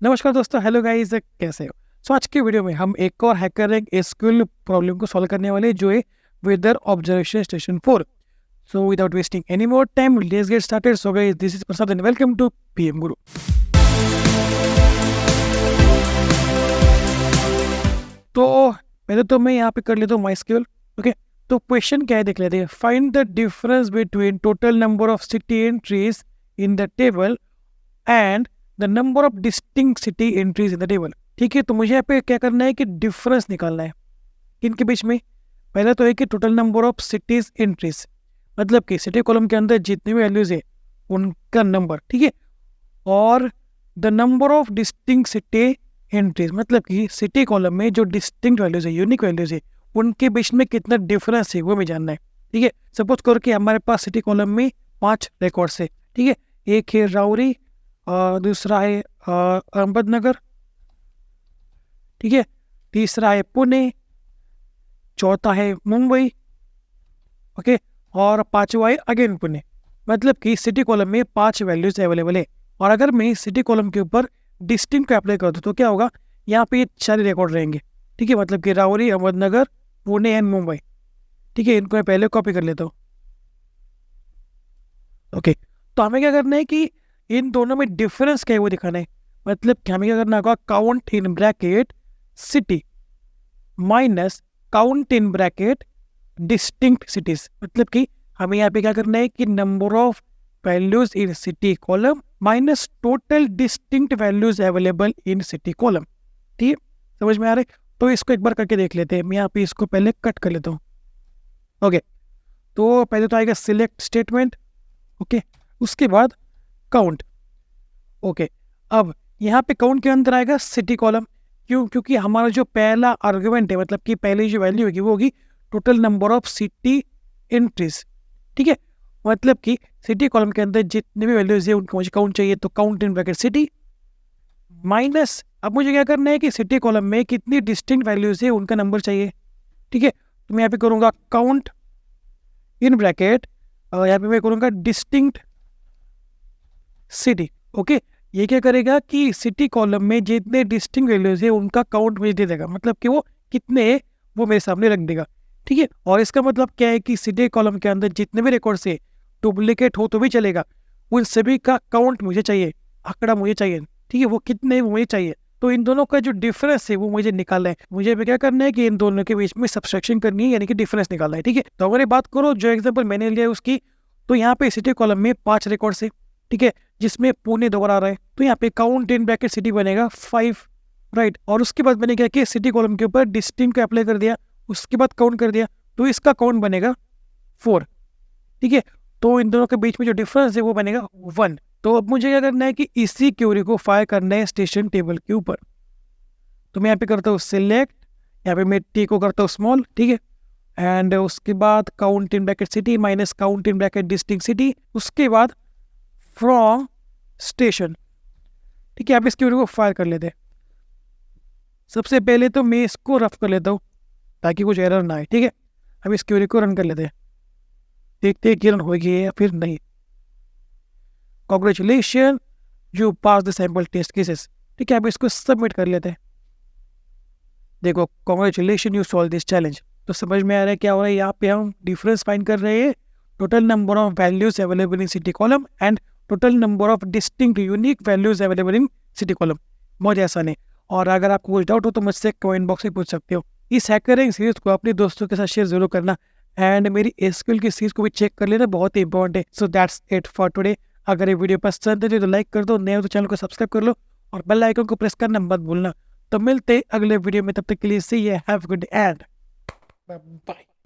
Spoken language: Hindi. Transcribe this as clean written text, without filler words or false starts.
नमस्कार दोस्तों, हेलो गाइस, कैसे हो। आज की वीडियो में हम एक और हैकर रैंक एसक्यूएल प्रॉब्लम को सॉल्व करने वाले जो है weather observation station 4। So without wasting any more time let's get started. So guys, this is Prasad and welcome to PM Guru. तो पहले तो मैं यहाँ पे कर लेता हूँ माइस्क्यूएल। ओके, तो क्वेश्चन क्या है देख लेते हैं। Find the difference between total number of city entries in the table and the number of distinct city entries in the table. ठीक है, तो मुझे यहाँ पे क्या करना है कि डिफरेंस निकालना है इनके बीच में। पहला तो है कि total number of cities entries, मतलब कि सिटी कॉलम के अंदर जितनी भी वैल्यूज है उनका नंबर, ठीक है। और the number of distinct city entries, मतलब कि सिटी कॉलम में जो डिस्टिंक्ट वैल्यूज है, यूनिक वैल्यूज है, उनके बीच में कितना डिफरेंस है वो भी जानना है। ठीक है, सपोज करो कि हमारे पास सिटी कॉलम में 5 रिकॉर्ड्स है। ठीक है, एक है राउरी, दूसरा है अहमदनगर, ठीक है, तीसरा है पुणे, चौथा है मुंबई, ओके, और पांचवा है अगेन पुणे। मतलब कि सिटी कॉलम में 5 वैल्यूज अवेलेबल है। और अगर मैं सिटी कॉलम के ऊपर डिस्टिंक्ट को अप्लाई कर दूँ तो क्या होगा, यहाँ पे ये 4 रिकॉर्ड रहेंगे। ठीक है, मतलब कि राउरी, अहमदनगर, पुणे एंड मुंबई। ठीक है, इनको मैं पहले कॉपी कर लेता हूँ। ओके, तो हमें क्या करना है कि इन दोनों में डिफरेंस क्या है वो दिखाना है। मतलब कि हमें क्या करना होगा, count in bracket city minus count in bracket distinct cities. मतलब कि हमें यहाँ पे क्या करना है कि number of values in city column minus total distinct values available in city column. ठीक है, समझ में आ रहा है। तो इसको एक बार करके देख लेते हैं। मैं यहाँ पे इसको पहले कट कर लेता हूँ। ओके, तो पहले तो आएगा सिलेक्ट स्टेटमेंट, ओके, उसके बाद काउंट। ओके, अब यहाँ पे काउंट के अंदर आएगा सिटी कॉलम। क्यों? क्योंकि हमारा जो पहला आर्गुमेंट है, मतलब कि पहली जो वैल्यू होगी वो होगी total number of city entries. ठीक है, मतलब कि सिटी कॉलम के अंदर जितने भी वैल्यूज है उनको मुझे काउंट चाहिए, तो count in bracket city minus, अब मुझे क्या करना है कि सिटी कॉलम में कितनी डिस्टिंक्ट वैल्यूज है उनका नंबर चाहिए। ठीक है, तो मैं यहाँ पे करूँगा काउंट इन ब्रैकेट, यहाँ पे मैं करूँगा डिस्टिंक्ट सिटी। ओके, ये क्या करेगा कि सिटी कॉलम में जितने डिस्टिंक्ट वैल्यूज है उनका काउंट मुझे दे देगा, मतलब कि वो कितने है वो मेरे सामने रख देगा। ठीक है, और इसका मतलब क्या है कि सिटी कॉलम के अंदर जितने भी रिकॉर्ड्स है, डुप्लीकेट हो तो भी चलेगा, उन सभी का काउंट मुझे चाहिए, आंकड़ा मुझे चाहिए। ठीक है, वो कितने है वो मुझे चाहिए। तो इन दोनों का जो डिफरेंस है वो मुझे निकालना है। मुझे क्या करना है कि इन दोनों के बीच में सब्सट्रैक्शन करनी है, यानी कि डिफरेंस निकालना है। ठीक है, तो अगर बात करो जो एग्जाम्पल मैंने लिया है उसकी, तो यहाँ पे सिटी कॉलम में 5 रिकॉर्ड्स है। ठीक है, जिसमें पुणे दोबारा आ रहा है, तो यहाँ पे काउंट इन ब्रैकेट सिटी बनेगा 5, राइट। और उसके बाद मैंने क्या किया, सिटी कॉलम के ऊपर डिस्टिंक्ट को अप्लाई कर दिया, उसके बाद काउंट कर दिया, तो इसका काउंट बनेगा 4। ठीक है, तो इन दोनों के बीच में जो डिफरेंस है वो बनेगा 1। तो अब मुझे क्या करना है कि इसी क्यूरी को फायर करना है स्टेशन टेबल के ऊपर। तो मैं यहाँ पे करता हूँ सिलेक्ट, यहाँ पे मैं टी को करता हूँ स्मॉल, ठीक है, एंड उसके बाद count in bracket city minus count in bracket distinct city, उसके बाद फ्रॉम स्टेशन। ठीक है, आप इस क्यूरी को फायर कर लेते हैं। सबसे पहले तो मैं इसको रफ कर लेता हूँ ताकि कुछ एरर ना आए। ठीक है, अब इस क्यूरी को रन कर लेते हैं, देखते हैं कि रन होगी या फिर नहीं। Congratulation, you pass the sample test cases. ठीक है, अब इसको सबमिट कर लेते हैं। देखो, congratulation, you solve this challenge. तो समझ में आ रहा है क्या हो रहा है। यहाँ पे हम डिफरेंस फाइंड कर रहे हैं total number of values available in city column and total number of distinct unique values available in city column. बहुत आसान है। और अगर आपको कोई डाउट हो तो मुझसे कमेंट बॉक्स में पूछ सकते हो। इस हैकरिंग सीरीज को अपने दोस्तों के साथ शेयर जरूर करना एंड मेरी एसक्यूएल की सीरीज को भी चेक कर लेना, बहुत ही इंपॉर्टेंट है। So that's it for today. अगर ये वीडियो पसंद है तो लाइक कर दो, नए हो तो चैनल को सब्सक्राइब कर लो और बेल आइकन को प्रेस करना मत भूलना। तो मिलते हैं अगले वीडियो में, तब तक के लिए see you, have good and bye.